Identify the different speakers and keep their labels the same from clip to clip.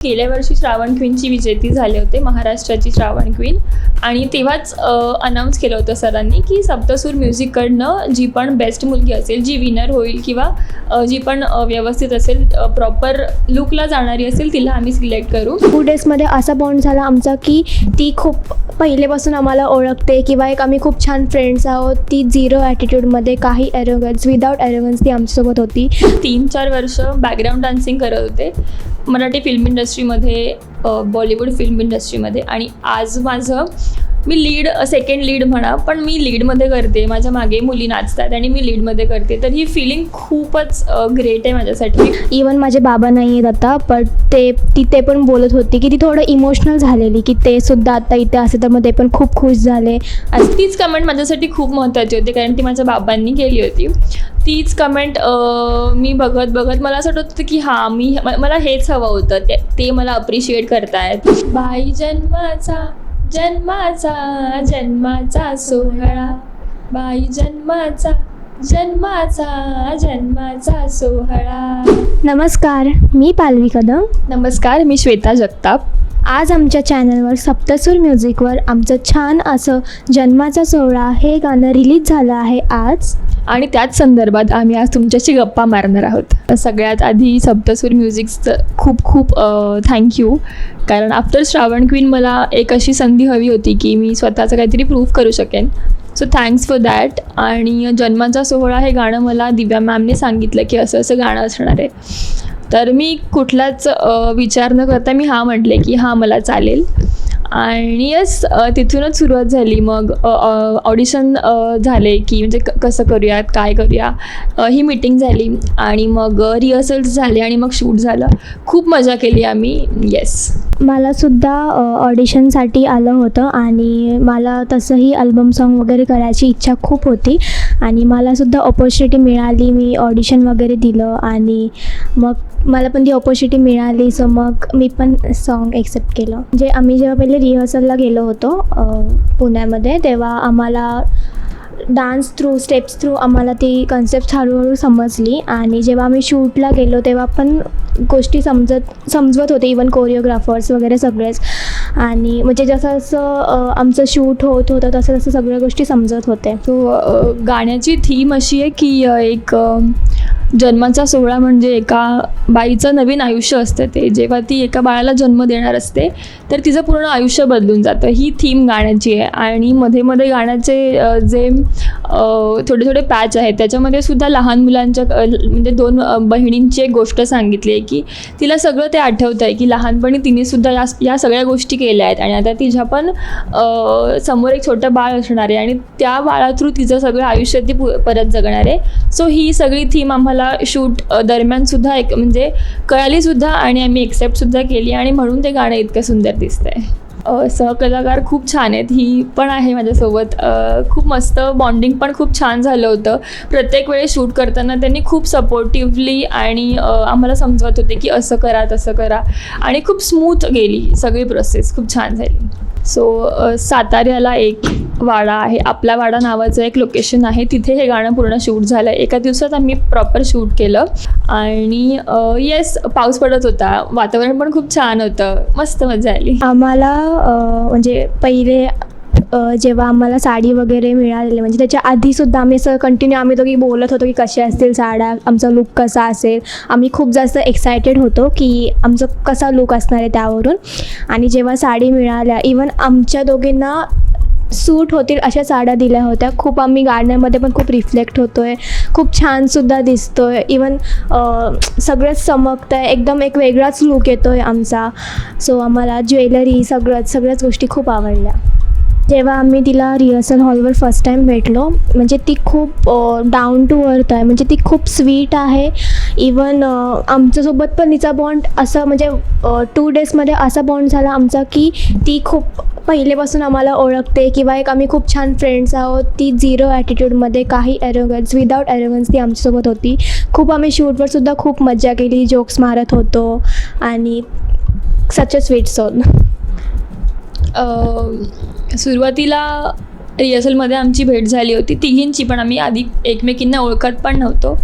Speaker 1: गेल्या वर्षी श्रावण क्वीनची विजेती झाले होते, महाराष्ट्राची श्रावण क्वीन. आणि तेव्हाच अनाऊन्स केलं होतं सरांनी की सप्तसूर म्युझिककडनं जी पण बेस्ट मुलगी असेल, जी विनर होईल किंवा जी पण व्यवस्थित असेल, प्रॉपर लुकला जाणारी असेल, तिला आम्ही सिलेक्ट करू.
Speaker 2: 2 डेजमध्ये असा बॉन्ड झाला आमचा की ती खूप पहिलेपासून आम्हाला ओळखते किंवा एक आम्ही खूप छान फ्रेंड्स आहोत. ती झिरो ॲटिट्यूडमध्ये, काही ॲरोगन्स, विदाऊट ॲरोगन्स ती आमच्यासोबत होती.
Speaker 1: 3-4 वर्ष बॅकग्राऊंड डान्सिंग करत होते मराठी फिल्म इंडस्ट्रीमध्ये, बॉलिवूड फिल्म इंडस्ट्रीमध्ये. आणि आज मी सेकंड लीड म्हणा, पण मी लीडमध्ये करते. माझ्या मागे मुली नाचतात आणि मी लीडमध्ये करते. तर ही फिलिंग खूपच ग्रेट आहे माझ्यासाठी.
Speaker 2: इवन माझे बाबा नाही आहेत आता, पण ते पण बोलत होती की ती थोडं इमोशनल झालेली की ते सुद्धा आता इथे असे, तर मग ते पण खूप खुश झाले.
Speaker 1: तीच कमेंट माझ्यासाठी खूप महत्त्वाची होती, कारण ती माझ्या बाबांनी केली होती. तीच कमेंट मी बघत मला असं वाटत होतं की हां, मला हेच हवं होतं. ते मला अप्रिशिएट करतायत. बाई जन्माचा सोहळा, बाई जन्माचा सोहळा.
Speaker 2: नमस्कार, मी पालवी कदम.
Speaker 1: नमस्कार, मी श्वेता जगताप.
Speaker 2: आज आमच्या चॅनलवर सप्तसूर म्युझिकवर आमचं छान असं जन्माचा सोहळा हे गाणं रिलीज झालं आहे आज.
Speaker 1: आणि त्याच संदर्भात आम्ही आज तुमच्याशी गप्पा मारणार आहोत. सगळ्यात आधी सप्तसूर म्युझिकचं खूप थँक्यू, कारण आफ्टर श्रावण क्वीन मला एक अशी संधी हवी होती की मी स्वतःचं काहीतरी प्रूव्ह करू शकेन. So thanks for that. आणि जन्माचा सोहळा हे गाणं मला दिव्या मॅमने सांगितलं की असं गाणं असणार आहे. तर मी कुठलाच विचार न करता मी म्हटले की मला चालेल. आणि तिथूनच सुरुवात झाली. मग ऑडिशन झाले की म्हणजे कसं करूयात, काय करूया, ही मीटिंग झाली. आणि मग रिहर्सल्स झाले आणि मग शूट झालं. खूप मजा केली आम्ही. येस,
Speaker 2: मलासुद्धा ऑडिशनसाठी आलं होतं आणि मला तसंही अल्बम सॉन्ग वगैरे करायची इच्छा खूप होती आणि मलासुद्धा ऑपॉर्च्युनिटी मिळाली. मी ऑडिशन वगैरे दिलं आणि मग मला पण ती ऑपॉर्च्युनिटी मिळाली. सो मग मी पण सॉन्ग एक्सेप्ट केलं. म्हणजे आम्ही जेव्हा पहिले रिहर्सलला गेलो होतो पुण्यामध्ये, तेव्हा आम्हाला डान्स थ्रू, स्टेप्स थ्रू आम्हाला ती कन्सेप्ट हळूहळू समजली. आणि जेव्हा आम्ही शूटला गेलो तेव्हा पण गोष्टी समजवत होते, इवन कोरिओग्राफर्स वगैरे सगळेच. आणि म्हणजे जसं आमचं शूट होत होतं तसं सगळ्या गोष्टी समजत होते.
Speaker 1: सो गाण्याची थीम अशी आहे की एक जन्माचा सोहळा म्हणजे एका बाईचं नवीन आयुष्य असतं. ते जेव्हा ती एका बाळाला जन्म देणार असते तर तिचं पूर्ण आयुष्य बदलून जातं. ही थीम गाण्याची आहे. आणि मध्ये गाण्याचे जे थोडे पॅच आहेत त्याच्यामध्ये सुद्धा लहान मुलांच्या म्हणजे 2 बहिणींची एक गोष्ट सांगितली आहे की तिला सगळं ते आठवतं आहे की लहानपणी तिनेसुद्धा या सगळ्या गोष्टी केल्या आहेत आणि आता तिच्या पण समोर एक छोटं बाळ असणार आहे आणि त्या बाळा थ्रू तिचं सगळं आयुष्य ती परत जगणार आहे. सो ही सगळी थीम आम्हाला शूट दरम्यानसुद्धा एक म्हणजे कळालीसुद्धा आणि आम्ही एक्सेप्टसुद्धा केली आणि म्हणून ते गाणं इतकं सुंदर दिसतंय. सहकलाकार खूप छान आहेत. ही पण आहे माझ्यासोबत. खूप मस्त बॉन्डिंग पण खूप छान झालं होतं. प्रत्येक वेळेस शूट करताना त्यांनी खूप सपोर्टिव्हली आणि आम्हाला समजवत होते की असं करा, तसं करा. आणि खूप स्मूथ गेली सगळी प्रोसेस, खूप छान झाली. सो साताऱ्याला एक वाडा आहे, आपला वाडा नावाचं एक लोकेशन आहे. तिथे हे गाणं पूर्ण शूट झालं. एका दिवसात आम्ही प्रॉपर शूट केलं. आणि येस, पाऊस पडत होता, वातावरण पण खूप छान होतं, मस्त मजा आली.
Speaker 2: आम्हाला म्हणजे पहिले जेव्हा आम्हाला साडी वगैरे मिळालेली, म्हणजे त्याच्या आधीसुद्धा आम्ही असं कंटिन्यू आम्ही दोघी बोलत होतो की कशा असतील साड्या, आमचा लुक कसा असेल. आम्ही खूप जास्त एक्सायटेड होतो की आमचं कसा लुक असणार आहे त्यावरून. आणि जेव्हा साडी मिळाल्या, इवन आमच्या दोघींना सूट होतील अशा साड्या दिल्या होत्या. खूप आम्ही गाण्यामध्ये पण खूप रिफ्लेक्ट होतो आहे, खूप छानसुद्धा दिसतो आहे. इवन सगळंच चमकतं आहे, एकदम एक वेगळाच लुक येतो आहे आमचा. सो आम्हाला ज्वेलरी सगळ्याच गोष्टी खूप आवडल्या. जेव्हा आम्ही तिला रिहर्सल हॉलवर फर्स्ट टाईम भेटलो, म्हणजे ती खूप डाऊन टू अर्थ आहे, म्हणजे ती खूप स्वीट आहे. इवन आमच्यासोबत पण तिचा बॉन्ड असं म्हणजे 2 डेजमध्ये असा बॉन्ड झाला आमचा की ती खूप पहिलेपासून आम्हाला ओळखते किंवा एक आम्ही खूप छान फ्रेंड्स आहोत. ती झिरो ॲटिट्यूडमध्ये, काही ॲरोगन्स, विदाऊट ॲरोगन्स ती आमच्यासोबत होती. खूप आम्ही शूटवरसुद्धा खूप मजा केली, जोक्स मारत होतो आणि सच अ स्वीट सॉन्ग.
Speaker 1: सुरुवातीला रिहर्सलमध्ये आमची भेट झाली होती तिघींची, पण आम्ही आधी एकमेकींना ओळखत पण नव्हतो.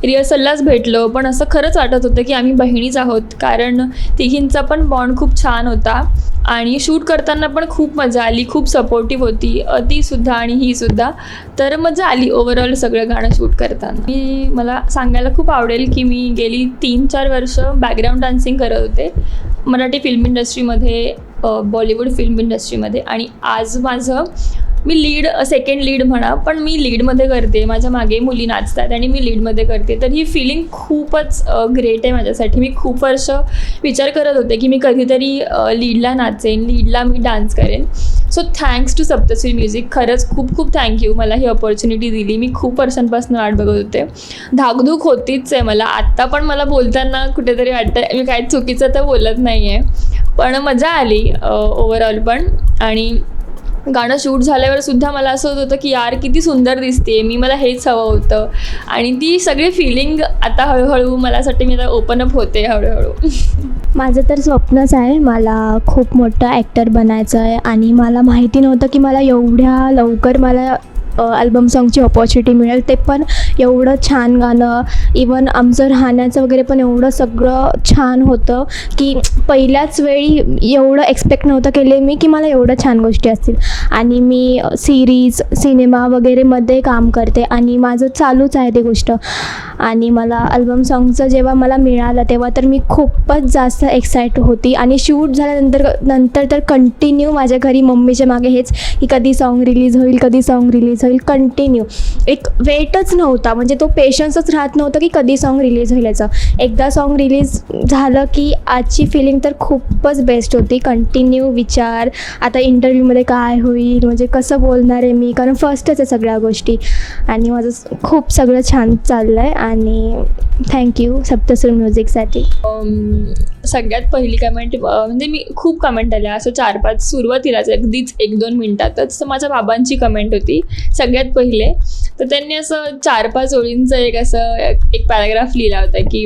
Speaker 1: रिहर्सललाच भेटलो, पण असं खरंच वाटत होतं की आम्ही बहिणीच आहोत, कारण तिघींचा पण बॉन्ड खूप छान होता आणि शूट करताना पण खूप मजा आली. खूप सपोर्टिव्ह होती तीसुद्धा आणि हीसुद्धा. तर मजा आली ओव्हरऑल सगळं गाणं शूट करताना. मला सांगायला खूप आवडेल की मी गेली 3-4 वर्ष बॅकग्राऊंड डान्सिंग करत होते मराठी फिल्म इंडस्ट्रीमध्ये, बॉलिवूड फिल्म इंडस्ट्रीमध्ये, आणि आज मी सेकंड लीड म्हणा, पण मी लीडमध्ये करते. माझ्या मागे मुली नाचतात आणि मी लीडमध्ये करते. तर ही फिलिंग खूपच ग्रेट आहे माझ्यासाठी. मी खूप वर्ष विचार करत होते की मी कधीतरी लीडला नाचेन, लीडला मी डान्स करेन. So thanks to Saptashri music, खरंच खूप खूप थँक्यू, मला ही ऑपॉर्च्युनिटी दिली. मी खूप वर्षांपासून वाट बघत होते. धाकधूक होतीच आहे मला. आत्ता पण मला बोलताना कुठेतरी वाटतं मी काय चुकीचं तर बोलत नाही आहे, पण मजा आली ओव्हरऑल पण. आणि गाणं शूट झाल्यावर सुद्धा मला असं होत होतं की यार किती सुंदर दिसते, मला हेच हवं होतं. आणि ती सगळी फिलिंग आता हळूहळू मला असं वाटतं मी आता ओपन अप होते हळूहळू.
Speaker 2: माझं तर स्वप्नच आहे, मला खूप मोठं ॲक्टर बनायचं आहे. आणि मला माहिती नव्हतं की मला एवढ्या लवकर मला अल्बम सॉन्गची ऑपॉर्च्युनिटी मिळेल, ते पण एवढं छान गाणं. इवन आमचं राहण्याचं वगैरे पण एवढं सगळं छान होतं की पहिल्याच वेळी एवढं एक्सपेक्ट नव्हतं केले मी की मला एवढं छान गोष्टी असतील. आणि मी सिरीज, सिनेमा वगैरेमध्ये काम करते आणि माझं चालूच आहे ती गोष्ट. आणि मला अल्बम सॉन्गचं जेव्हा मला मिळालं तेव्हा तर मी खूपच जास्त एक्साइट होती. आणि शूट झाल्यानंतर तर कंटिन्यू माझ्या घरी मम्मीच्या मागे हेच की कधी सॉन्ग रिलीज होईल, कंटिन्यू. एक वेटच नव्हता, म्हणजे तो पेशन्सच राहत नव्हतं की कधी सॉन्ग रिलीज होईल याचं. एकदा सॉन्ग रिलीज झालं की आजची फिलिंग तर खूपच बेस्ट होती. कंटिन्यू विचार, आता इंटरव्ह्यूमध्ये काय होईल, म्हणजे कसं बोलणार आहे मी, कारण फर्स्टच आहे सगळ्या गोष्टी. आणि माझं खूप सगळं छान चाललं आहे. आणि थँक्यू सप्तश्री म्युझिकसाठी.
Speaker 1: सगळ्यात पहिली कमेंट म्हणजे मी खूप कमेंट आल्या असं 4-5 सुरुवातीलाच अगदीच 1-2 मिनिटातच. तर माझ्या बाबांची कमेंट होती सगळ्यात पहिले. तर त्यांनी असं 4-5 ओळींचं एक पॅराग्राफ लिहिला होता की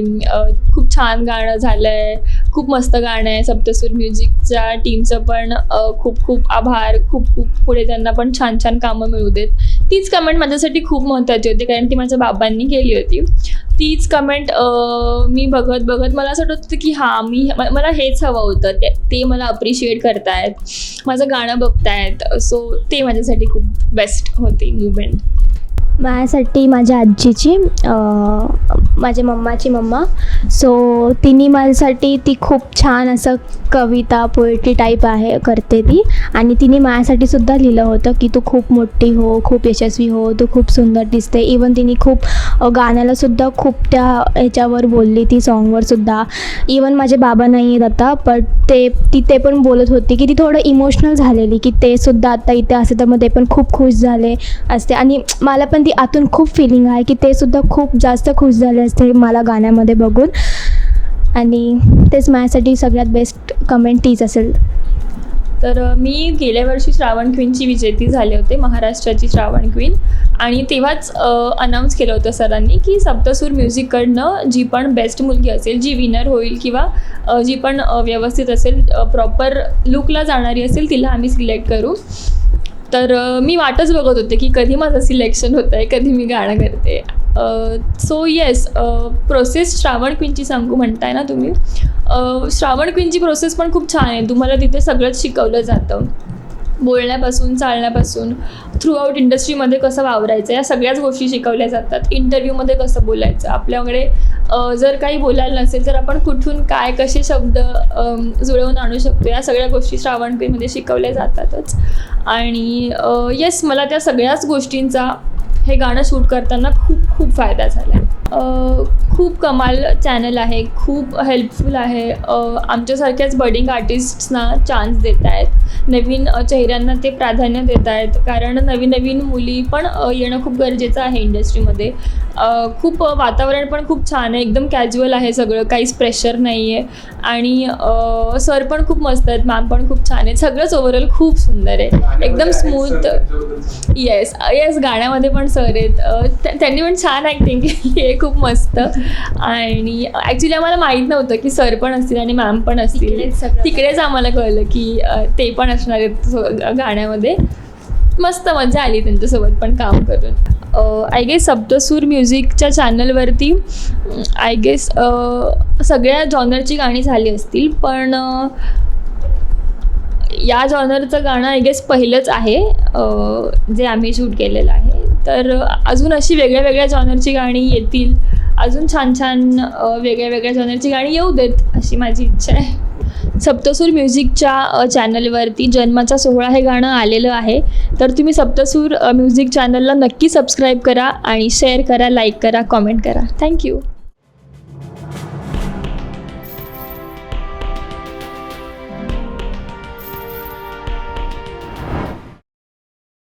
Speaker 1: खूप छान गाणं झालं आहे, खूप मस्त गाणं आहे. सप्तश्री म्युझिकच्या टीमचं पण खूप खूप आभार, खूप खूप पुढे त्यांना पण छान छान कामं मिळू देत. तीच कमेंट माझ्यासाठी खूप महत्त्वाची होती, कारण ती माझ्या बाबांनी केली होती. तीच कमेंट मी बघत मला असं वाटत होतं की हां मला हेच हवं होतं, ते मला अप्रिशिएट करतायत, माझं गाणं बघतायत. सो ते माझ्यासाठी खूप बेस्ट होती मुवमेंट.
Speaker 2: माझ्यासाठी माझ्या आजीची, माझ्या मम्माची मम्मा. सो तिने माझ्यासाठी ती खूप छान असं कविता, पोएट्री टाईप करते ती. आणि तिने माझ्यासाठी सुद्धा लिहिलं होतं की तू खूप मोठी हो, खूप यशस्वी हो, तू खूप सुंदर दिसते. इवन तिने खूप गाण्याला सुद्धा खूप त्या ह्याच्यावर बोलली, ती सॉन्गवर सुद्धा. इवन माझे बाबा नाही आहेत आता, बट ते पण बोलत होती की ती थोडं इमोशनल झालेली की ते सुद्धा आता इथे असते तर मग ते पण खूप खुश झाले असते. आणि मला पण ती आतून खूप फिलिंग आहे की ते सुद्धा खूप जास्त खुश झाले असते मला गाण्यामध्ये बघून. आणि तेच माझ्यासाठी सगळ्यात बेस्ट कमेंट तीच असेल.
Speaker 1: तर मी गेल्या वर्षी श्रावण क्वीनची विजेती झाले होते, महाराष्ट्राची श्रावण क्वीन. आणि तेव्हाच अनाऊन्स केलं होतं सरांनी की सप्तसूर म्युझिककडनं जी पण बेस्ट मुलगी असेल, जी विनर होईल किंवा जी पण व्यवस्थित असेल, प्रॉपर लुकला जाणारी असेल, तिला आम्ही सिलेक्ट करू. तर मी वाटच बघत होते की कधी माझं सिलेक्शन होतं आहे, कधी मी गाणं करते. सो येस, प्रोसेस श्रावण क्वीनची सांगू म्हणताय ना तुम्ही. श्रावण क्वीनची प्रोसेस पण खूप छान आहे. तुम्हाला तिथे सगळंच शिकवलं जातं, बोलण्यापासून, चालण्यापासून, थ्रू आउट इंडस्ट्रीमध्ये कसं वावरायचं, या सगळ्याच गोष्टी शिकवल्या जातात. इंटरव्ह्यूमध्ये कसं बोलायचं, आपल्याकडे जर काही बोलायला नसेल तर आपण कुठून काय कसे शब्द जुळवून आणू शकतो, या सगळ्या गोष्टी श्रावण क्वीनमध्ये शिकवल्या जातातच. आणि येस, मला त्या सगळ्याच गोष्टींचा हे गाणं शूट करताना खूप खूप फायदा झाला आहे. खूप कमाल चॅनल आहे, खूप हेल्पफुल आहे. आमच्यासारख्याच बडिंग आर्टिस्ट्सना चान्स देत आहेत, नवीन चेहऱ्यांना ते प्राधान्य देत आहेत, कारण नवीन मुली पण येणं खूप गरजेचं आहे इंडस्ट्रीमध्ये. खूप वातावरण पण खूप छान आहे, एकदम कॅज्युअल आहे सगळं, काहीच प्रेशर नाही आहे. आणि सर पण खूप मस्त आहेत, मॅम पण खूप छान आहेत, सगळंच ओव्हरऑल खूप सुंदर आहे, एकदम स्मूथ. येस, गाण्यामध्ये पण सर आहेत, त्यांनी पण छान ॲक्टिंग केली आहे, खूप मस्त. आणि ॲक्च्युली आम्हाला माहीत नव्हतं की सर पण असतील आणि मॅम पण असतील, तिकडेच आम्हाला कळलं की ते पण असणार आहेत गाण्यामध्ये. मस्त मजा आली त्यांच्यासोबत पण काम करून. आय गेस सप्तसूर म्युझिकच्या चॅनलवरती आय गेस सगळ्या जॉनरची गाणी झाली असतील, पण या जॉनरचं गाणं आय गेस पहिलंच आहे जे आम्ही शूट केलेलं आहे. तर अजून अशी वेगळ्या वेगळ्या जॉनरची गाणी येतील, अजून छान छान वेगळ्या वेगळ्या जॉनरची गाणी येऊ देत अशी माझी इच्छा आहे. सप्तसूर म्युझिकच्या चॅनलवरती जन्माचा सोहळा हे गाणं आलेलं आहे. तर तुम्ही सप्तसूर म्युझिक चॅनलला नक्की सबस्क्राईब करा आणि शेअर करा, लाईक करा, कॉमेंट करा. थँक्यू.